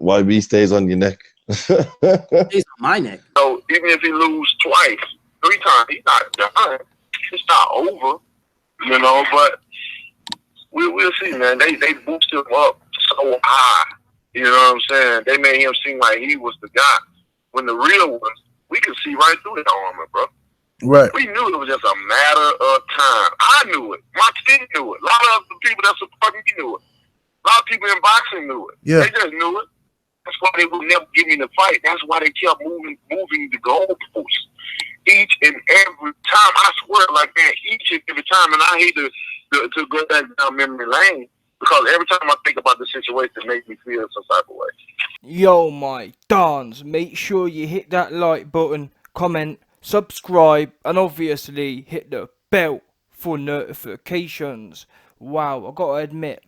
YB stays on your neck. He's on my neck. So even if he lose twice, 3 times, he's not done. It's not over, you know. But we'll see, man. They boosted him up so high. You know what I'm saying? They made him seem like he was the guy. When the real was, we could see right through that armor, bro. Right. We knew it was just a matter of time. I knew it. My team knew it. A lot of the people that support me knew it. A lot of people in boxing knew it. Yeah. They just knew it. That's why they would never give me the fight. That's why they kept moving the goalposts each and every time. I swear, like that, each and every time. And I hate to go back down memory lane because every time I think about the situation, it makes me feel some type of way. Yo, my dons, make sure you hit that like button, comment, subscribe, and obviously hit the bell for notifications. Wow, I gotta admit,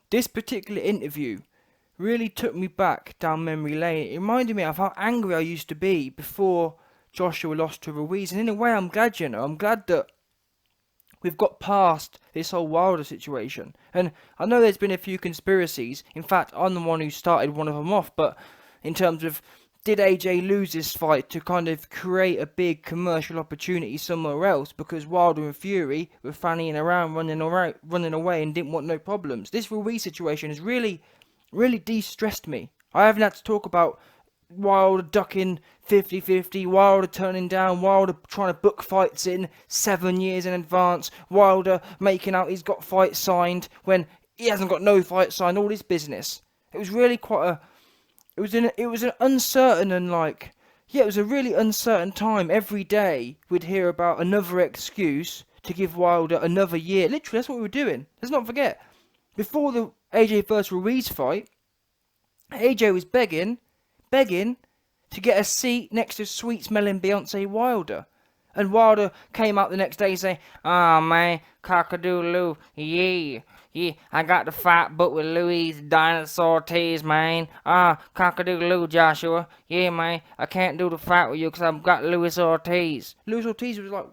this particular interview really took me back down memory lane. It reminded me of how angry I used to be before Joshua lost to Ruiz, and in a way I'm glad, you know, I'm glad that we've got past this whole Wilder situation. And I know there's been a few conspiracies. In fact, I'm the one who started one of them off, but in terms of, did AJ lose this fight to kind of create a big commercial opportunity somewhere else because Wilder and Fury were fannying around, running away and didn't want no problems? This Ruiz situation has really de-stressed me. I haven't had to talk about Wilder ducking 50-50, Wilder turning down, Wilder trying to book fights in 7 years in advance, Wilder making out he's got fights signed when he hasn't got no fight signed, all this business. It was really quite it was an uncertain and it was a really uncertain time. Every day we'd hear about another excuse to give Wilder another year. Literally, that's what we were doing. Let's not forget, before the AJ vs Ruiz fight, AJ was begging to get a seat next to sweet-smelling Deontay Wilder. And Wilder came out the next day saying, "Oh, man, cock-a-doodle-doo, yeah, I got the fight booked with Luis Dinosaur Ortiz, man. Cock-a-doodle-doo, Joshua. Yeah, man, I can't do the fight with you because I've got Luis Ortiz." Luis Ortiz was like,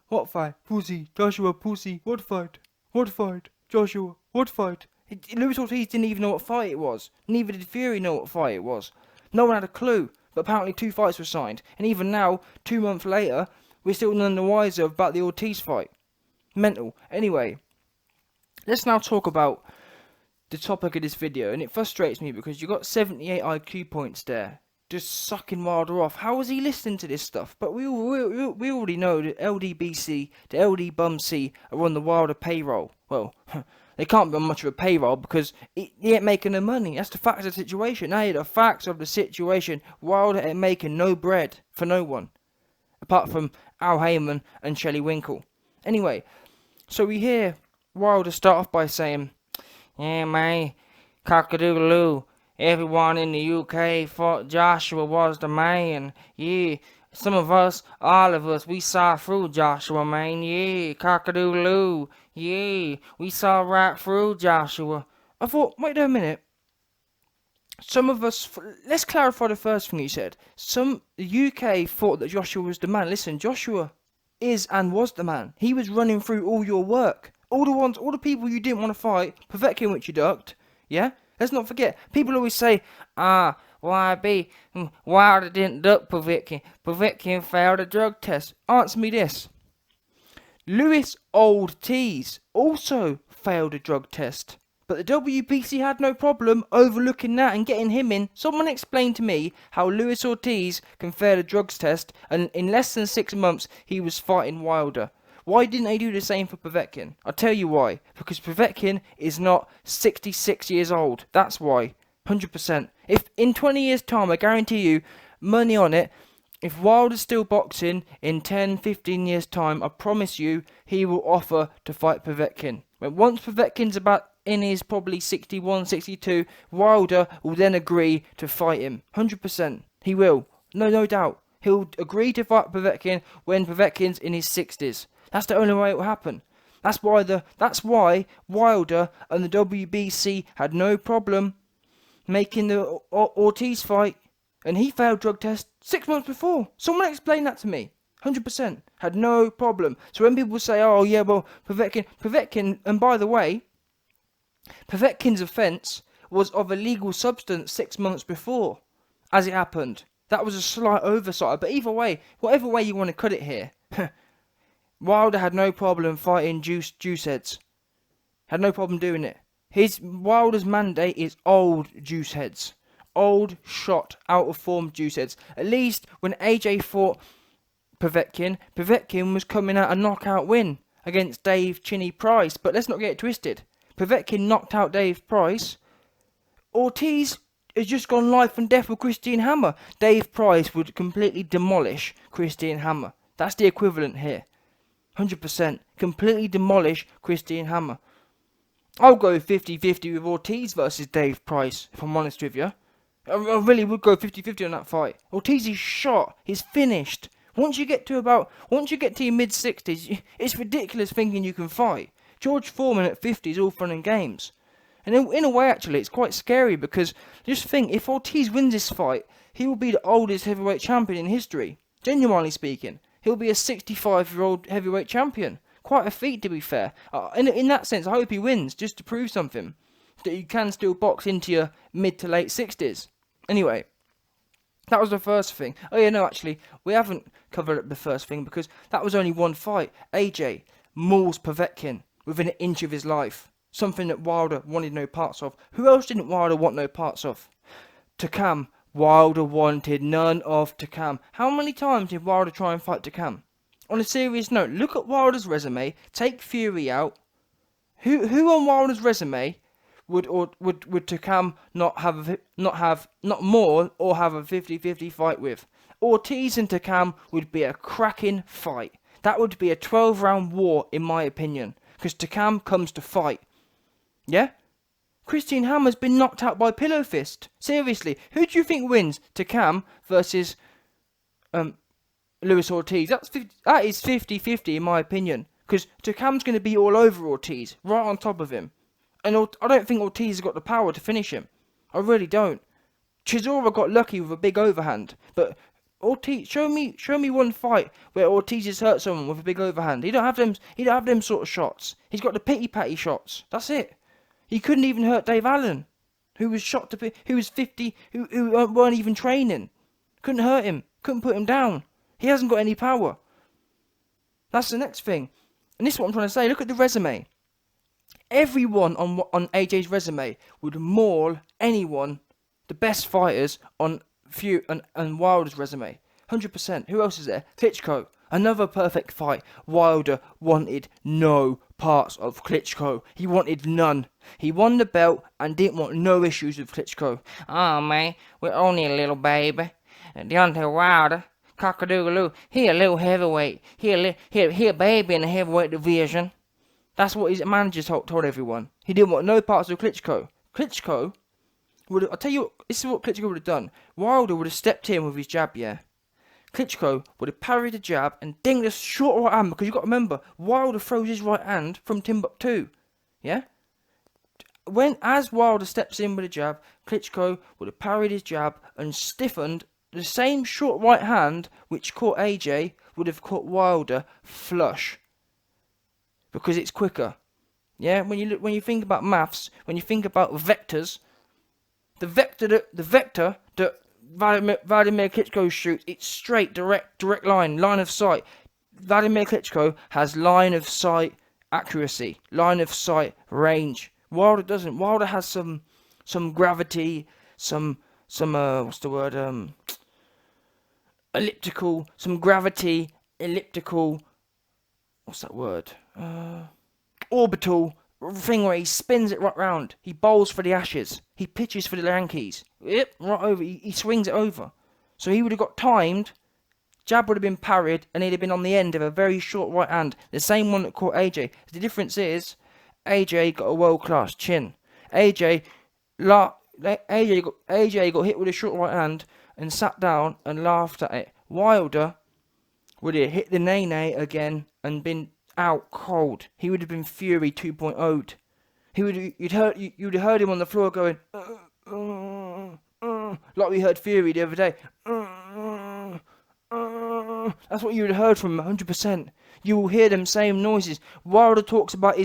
"What fight? Pussy. Joshua, pussy. What fight? What fight? Joshua, what fight?" Luis Ortiz didn't even know what fight it was. Neither did Fury know what fight it was. No one had a clue. But apparently 2 fights were signed. And even now, 2 months later, we're still none the wiser about the Ortiz fight. Mental. Anyway, let's now talk about the topic of this video. And it frustrates me because you got 78 IQ points there, just sucking Wilder off. How was he listening to this stuff? But we already know that LDBC, the LD Bum C, are on the Wilder payroll. Well, they can't be on much of a payroll because he ain't making no money. That's the facts of the situation. Now, the facts of the situation. Wilder ain't making no bread for no one, apart from Al Heyman and Shelley Winkle. Anyway, so we hear Wilder start off by saying, "Yeah, man, cock-a-doodle-doo. Everyone in the UK thought Joshua was the man. Yeah, some of us, all of us, we saw through Joshua, man. Yeah, cock-a-doodle-doo. Yeah, we saw right through Joshua." I thought, wait a minute. Some of us, let's clarify the first thing he said. The UK thought that Joshua was the man. Listen, Joshua is and was the man. He was running through all your work. All the people you didn't want to fight, Povetkin, which you ducked. Yeah? Let's not forget. People always say, YB, Wilder didn't duck Povetkin. Povetkin failed a drug test. Answer me this. Luis Ortiz also failed a drug test. But the WBC had no problem overlooking that and getting him in. Someone explain to me how Luis Ortiz can fail a drugs test and in less than 6 months he was fighting Wilder. Why didn't they do the same for Povetkin? I'll tell you why. Because Povetkin is not 66 years old. That's why. 100%. If in 20 years' time, I guarantee you, money on it, if Wilder's still boxing in 10, 15 years' time, I promise you, he will offer to fight Povetkin. But once Povetkin's about in his probably 61, 62, Wilder will then agree to fight him. 100%. He will. No doubt. He'll agree to fight Povetkin when Povetkin's in his 60s. That's the only way it will happen. That's why Wilder and the WBC had no problem making the Ortiz fight, and he failed drug test 6 months before. Someone explain that to me. 100%. Had no problem. So when people say, "Oh yeah, well, Povetkin," and by the way, Povetkin's offence was of illegal substance 6 months before, as it happened. That was a slight oversight, but either way, whatever way you want to cut it here, Wilder had no problem fighting juice heads. Had no problem doing it. Wilder's mandate is old juice heads. Old, shot, out of form juice heads. At least when AJ fought Povetkin was coming out a knockout win against Dave Chinny Price. But let's not get it twisted. Povetkin knocked out Dave Price. Ortiz has just gone life and death with Christian Hammer. Dave Price would completely demolish Christian Hammer. That's the equivalent here. 100%. Completely demolish Christian Hammer. I'll go 50-50 with Ortiz versus Dave Price, if I'm honest with you. I really would go 50-50 on that fight. Ortiz is shot. He's finished. Once you get to your mid-60s, it's ridiculous thinking you can fight. George Foreman at 50 is all fun and games. And in a way, actually, it's quite scary because just think, if Ortiz wins this fight, he will be the oldest heavyweight champion in history. Genuinely speaking, he'll be a 65-year-old heavyweight champion. Quite a feat, to be fair. In that sense, I hope he wins, just to prove something. That you can still box into your mid to late 60s. Anyway, that was the first thing. Oh yeah, no, actually, we haven't covered up the first thing because that was only one fight. AJ mauls Povetkin within an inch of his life. Something that Wilder wanted no parts of. Who else didn't Wilder want no parts of? Takam. Wilder wanted none of Takam. How many times did Wilder try and fight Takam? On a serious note, look at Wilder's resume. Take Fury out. Who on Wilder's resume would Takam not maul or have a 50-50 fight with? Ortiz and Takam would be a cracking fight. That would be a 12-round war, in my opinion, because Takam comes to fight. Yeah? Christian Hammer's been knocked out by Pillow Fist. Seriously, who do you think wins? Takam versus Luis Ortiz? That is 50-50 in my opinion. Because Takam's going to be all over Ortiz, right on top of him. And I don't think Ortiz has got the power to finish him. I really don't. Chisora got lucky with a big overhand. But Ortiz, show me one fight where Ortiz has hurt someone with a big overhand. He don't have them sort of shots. He's got the pity-patty shots. That's it. He couldn't even hurt Dave Allen, who was 50, who weren't even training. Couldn't hurt him. Couldn't put him down. He hasn't got any power. That's the next thing. And this is what I'm trying to say. Look at the resume. Everyone on AJ's resume would maul anyone, the best fighters, on Wilder's resume. 100%. Who else is there? Klitschko. Another perfect fight. Wilder wanted no parts of Klitschko. He wanted none. He won the belt and didn't want no issues with Klitschko. Oh man, we're only a little baby. Deontay Wilder, cock-a-doodle-oo, he a little heavyweight. He a baby in the heavyweight division. That's what his manager told everyone. He didn't want no parts of Klitschko. Klitschko I'll tell you what, this is what Klitschko would have done. Wilder would have stepped in with his jab, yeah. Klitschko would have parried the jab and dinged a short right hand, because you've got to remember, Wilder throws his right hand from Timbuktu, yeah? As Wilder steps in with a jab, Klitschko would have parried his jab and stiffened the same short right hand which caught AJ would have caught Wilder flush, because it's quicker, yeah? When you think about maths, when you think about vectors, the vector that Vladimir Klitschko shoots, it's straight, direct line of sight. Vladimir Klitschko has line of sight accuracy, line of sight range. Wilder doesn't. Wilder has some gravity, elliptical, what's that word? Orbital thing where he spins it right round. He bowls for the Ashes. He pitches for the Yankees. Yep, right over. He swings it over. So he would have got timed. Jab would have been parried, and he'd have been on the end of a very short right hand. The same one that caught AJ. The difference is, AJ got a world-class chin. AJ got hit with a short right hand and sat down and laughed at it. Wilder would have hit the nay-nay again and been out cold. He would have been Fury 2.0'd. You'd have heard him on the floor going, like we heard Fury the other day. That's what you would have heard from him, 100%. You will hear them same noises. Wilder talks about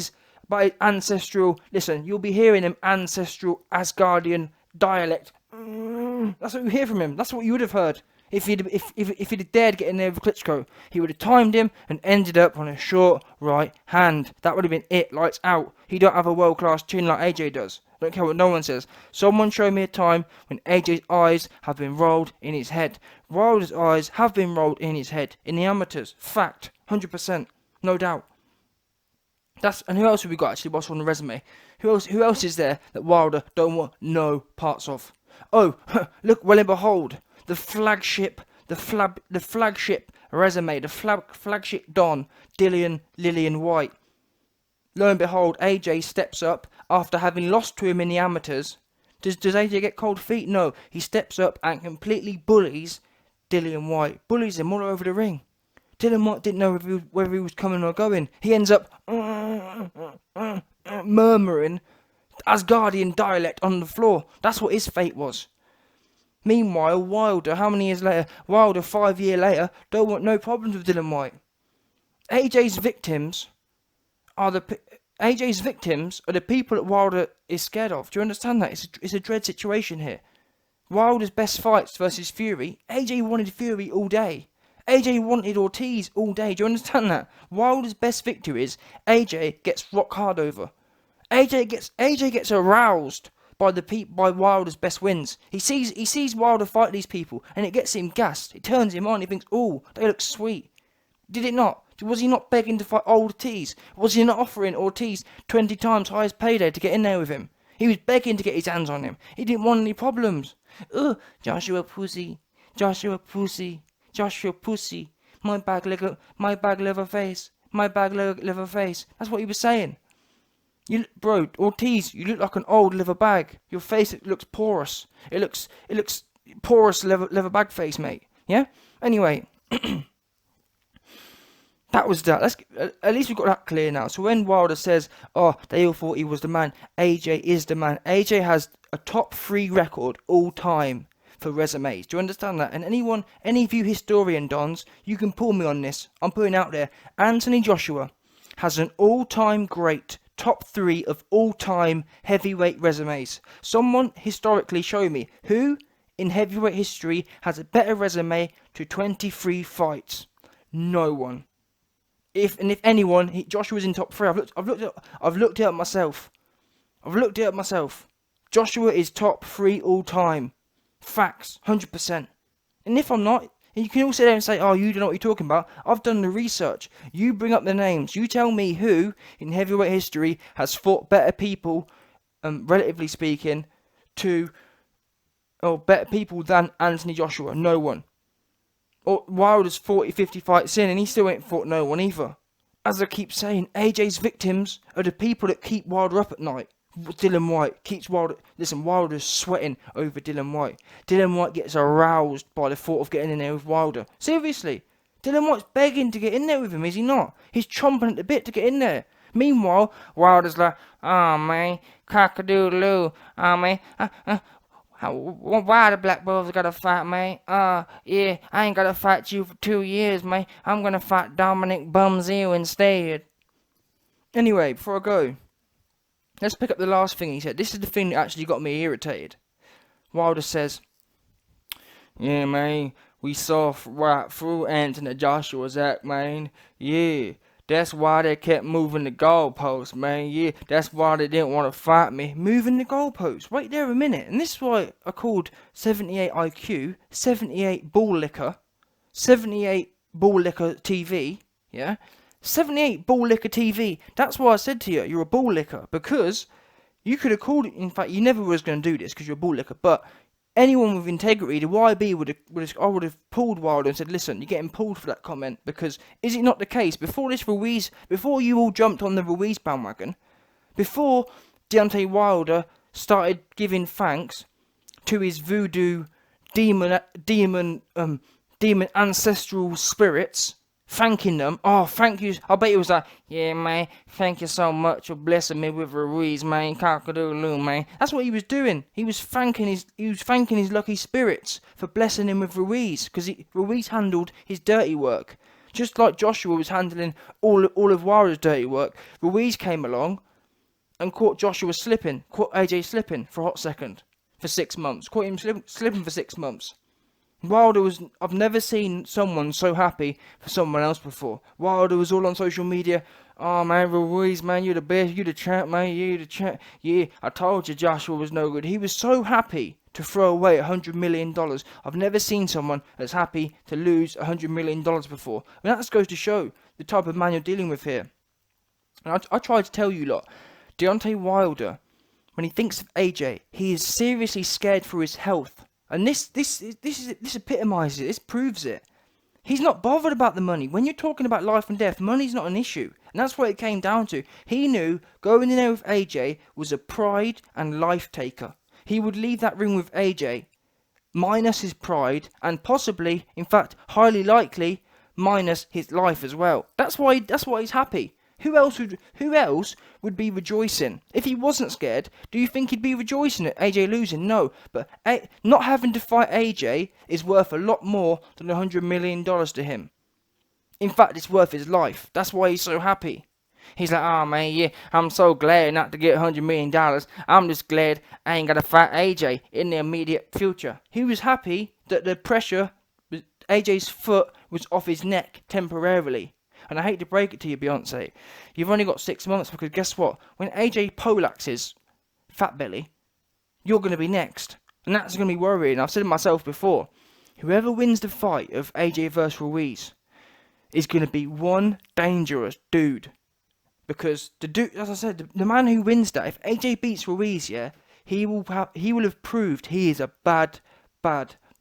by his ancestral. Listen, you'll be hearing him ancestral Asgardian dialect. That's what you hear from him. That's what you would have heard if he'd dared get in there with Klitschko. He would have timed him and ended up on a short right hand. That would have been it. Lights out. He don't have a world-class chin like AJ does. Don't care what no one says. Someone show me a time when AJ's eyes have been rolled in his head. Wilder's eyes have been rolled in his head. In the amateurs. Fact. 100%. No doubt. And who else have we got actually what's on the resume? Who else is there that Wilder don't want no parts of? Oh, look, well and behold, the flagship resume, the flagship Don, Dillian White. Lo and behold, AJ steps up after having lost to him in the amateurs. Does AJ get cold feet? No, he steps up and completely bullies Dillian White. Bullies him all over the ring. Dillian White didn't know whether he was coming or going. He ends up murmuring Asgardian dialect on the floor. That's what his fate was. Meanwhile, Wilder, how many years later? Wilder, 5 years later, don't want no problems with Dillian White. AJ's victims are the people that Wilder is scared of. Do you understand that? It's a dread situation here. Wilder's best fights versus Fury. AJ wanted Fury all day. AJ wanted Ortiz all day. Do you understand that? Wilder's best victory is AJ gets rock hard over. AJ gets aroused by Wilder's best wins. He sees Wilder fight these people and it gets him gassed. It turns him on. He thinks, oh, they look sweet. Did it not? Was he not begging to fight Ortiz? Was he not offering Ortiz 20 times highest payday to get in there with him? He was begging to get his hands on him. He didn't want any problems. Joshua pussy. Joshua pussy. Joshua pussy. My bag liver face. My bag liver face. That's what he was saying. Bro, Ortiz, you look like an old liver bag. Your face looks porous. It looks porous liver bag face, mate. Yeah? Anyway. That was that. At least we got that clear now. So when Wilder says, oh, they all thought he was the man, AJ is the man. AJ has a top 3 record all time for resumes. Do you understand that? And any of you historian dons, you can pull me on this. I'm putting out there. Anthony Joshua has an all-time great top 3 of all-time heavyweight resumes. Someone historically show me who in heavyweight history has a better resume to 23 fights. No one. If anyone, Joshua's in top 3. I've looked it up myself. Joshua is top 3 all time. Facts, 100%. And if I'm not, you can all sit there and say, oh, you don't know what you're talking about. I've done the research. You bring up the names. You tell me who in heavyweight history has fought better people, relatively speaking, better people than Anthony Joshua. No one. Or Wilder's 40, 50 fights in and he still ain't fought no one either. As I keep saying, AJ's victims are the people that keep Wilder up at night. Dillian White keeps Wilder. Listen, Wilder's sweating over Dillian White. Dillian White gets aroused by the thought of getting in there with Wilder. Seriously, Dillian White's begging to get in there with him, is he not? He's chomping at the bit to get in there. Meanwhile, Wilder's like, oh man, cock-a-doodle-oo, oh man, why the black boys gotta fight, man? Yeah, I ain't gotta fight you for 2 years, man. I'm gonna fight Dominic Bumzeel instead. Anyway, before I go, let's pick up the last thing he said. This is the thing that actually got me irritated. Wilder says, yeah, man, we saw right through Anthony Joshua's act, man. Yeah, that's why they kept moving the goalposts, man. Yeah, that's why they didn't want to fight me. Moving the goalposts. Wait there a minute. And this is why I called 78 IQ, 78 ball liquor, 78 ball liquor TV, yeah? 78 ball liquor TV. That's why I said to you, you're a ball liquor. Because you could have called it, in fact, you never was going to do this because you're a ball liquor, but anyone with integrity, the YB would have pulled Wilder and said, listen, you're getting pulled for that comment, because is it not the case, before you all jumped on the Ruiz bandwagon, before Deontay Wilder started giving thanks to his voodoo demon ancestral spirits, thanking them, oh, thank you, I bet he was like, yeah, man, thank you so much for blessing me with Ruiz, man, cock-a-doodle-oo, man. That's what he was doing. He was thanking his lucky spirits for blessing him with Ruiz, because Ruiz handled his dirty work. Just like Joshua was handling all of Wilder's dirty work, Ruiz came along, and caught Joshua slipping, caught AJ slipping for a hot second, for 6 months, caught him slipping for 6 months. Wilder was, I've never seen someone so happy for someone else before. Wilder was all on social media, oh man, Ruiz, man, you're the best, you're the champ, man, you're the champ, yeah, I told you Joshua was no good. He was so happy to throw away $100 million. I've never seen someone that's happy to lose $100 million before. And that just goes to show the type of man you're dealing with here. And I tried to tell you lot, Deontay Wilder, when he thinks of AJ, he is seriously scared for his health. And this epitomises it, this proves it. He's not bothered about the money. When you're talking about life and death, money's not an issue. And that's what it came down to. He knew going in there with AJ was a pride and life taker. He would leave that ring with AJ, minus his pride, and possibly, in fact, highly likely, minus his life as well. That's why he's happy. Who else would be rejoicing? If he wasn't scared, do you think he'd be rejoicing at AJ losing? No, but not having to fight AJ is worth a lot more than $100 million to him. In fact, it's worth his life. That's why he's so happy. He's like, oh man, yeah, I'm so glad not to get $100 million. I'm just glad I ain't got to fight AJ in the immediate future. He was happy that the pressure, AJ's foot was off his neck temporarily. And I hate to break it to you, Beyonce, you've only got 6 months, because guess what? When AJ polaxes fat belly, you're going to be next. And that's going to be worrying. I've said it myself before. Whoever wins the fight of AJ versus Ruiz is going to be one dangerous dude. Because the dude, as I said, the man who wins that, if AJ beats Ruiz, yeah, he will have proved he is a bad,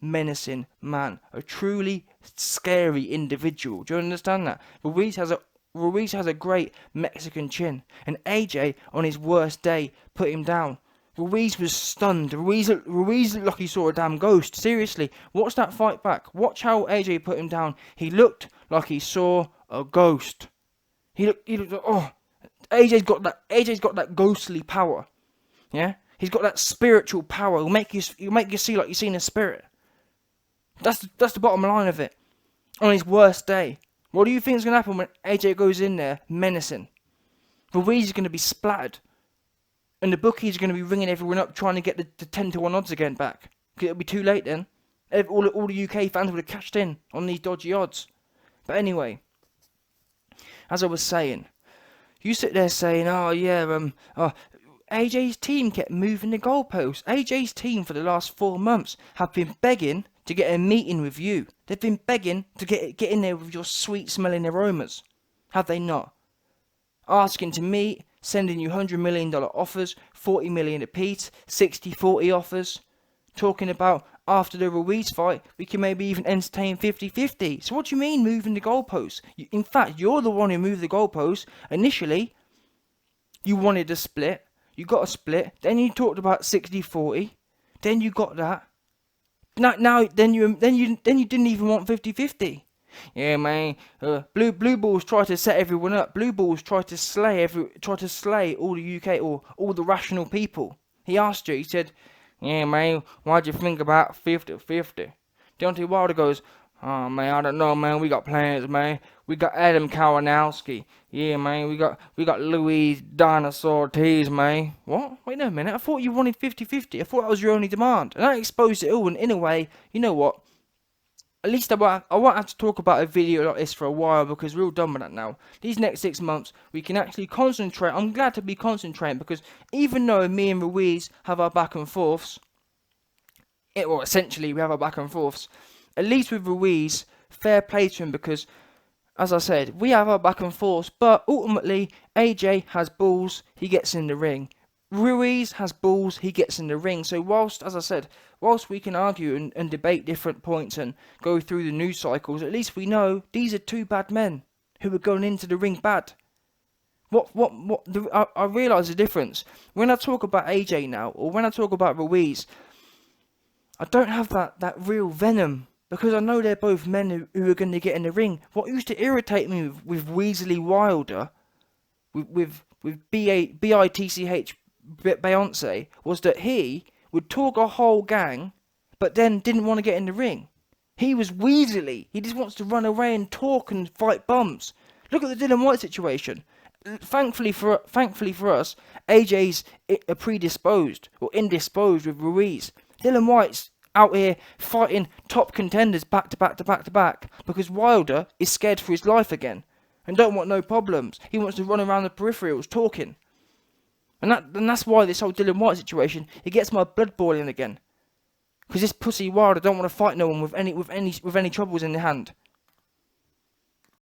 menacing man, a truly scary individual. Do you understand that? Ruiz has a great Mexican chin, and AJ on his worst day put him down. Ruiz was stunned. Ruiz looked like he saw a damn ghost. Seriously, watch that fight back. Watch how AJ put him down. He looked like he saw a ghost. He looked like, oh, AJ's got that ghostly power. Yeah, he's got that spiritual power. He'll make you see like you've seen a spirit. That's the bottom line of it. On his worst day, what do you think is going to happen when AJ goes in there menacing? Ruiz is going to be splattered, and the bookies are going to be ringing everyone up trying to get the 10-1 odds again back. It'll be too late then. All the UK fans would have cashed in on these dodgy odds. But anyway, as I was saying, you sit there saying, oh yeah, AJ's team kept moving the goalposts. AJ's team for the last 4 months have been begging to get a meeting with you. They've been begging to get in there with your sweet smelling aromas. Have they not? Asking to meet, sending you $100 million offers, $40 million apiece, 60-40 offers. Talking about after the Ruiz fight, we can maybe even entertain 50-50. So what do you mean moving the goalposts? In fact, you're the one who moved the goalposts. Initially, you wanted a split. You got a split. Then you talked about 60-40. Then you got that. Then you didn't even want 50-50. Yeah, man. Blue Balls tried to set everyone up. Blue Balls tried to slay all the UK or all the rational people. He asked you. He said, "Yeah, man. Why'd you think about 50-50?" Deontay Wilder goes, "Oh man, I don't know, man. We got plans, man. We got Adam Kalinowski. Yeah, man. We got Luis Dinosaur Ortiz, man." What? Wait a minute. I thought you wanted 50-50. I thought that was your only demand. And that exposed it all. And in a way, you know what? At least I won't have to talk about a video like this for a while, because we're all done with that now. These next 6 months, we can actually concentrate. I'm glad to be concentrating, because even though me and Ruiz have our back and forths, essentially we have our back and forths, at least with Ruiz, fair play to him, because, as I said, we have our back and forths, but ultimately, AJ has balls, he gets in the ring. Ruiz has balls, he gets in the ring. So whilst we can argue and debate different points and go through the news cycles, at least we know these are two bad men who are going into the ring bad. I realise the difference. When I talk about AJ now, or when I talk about Ruiz, I don't have that real venom, because I know they're both men who are going to get in the ring. What used to irritate me with Weasley Wilder, with B-I-T-C-H Beyonce, was that he would talk a whole gang, but then didn't want to get in the ring. He was Weasley. He just wants to run away and talk and fight bums. Look at the Dillian White situation. thankfully for us, AJ's predisposed or indisposed with Ruiz. Dillian Whyte's out here fighting top contenders back to back because Wilder is scared for his life again and don't want no problems. He wants to run around the peripherals talking. And that's why this whole Dillian Whyte situation, it gets my blood boiling again. Because this pussy Wilder don't want to fight no one with any troubles in the hand.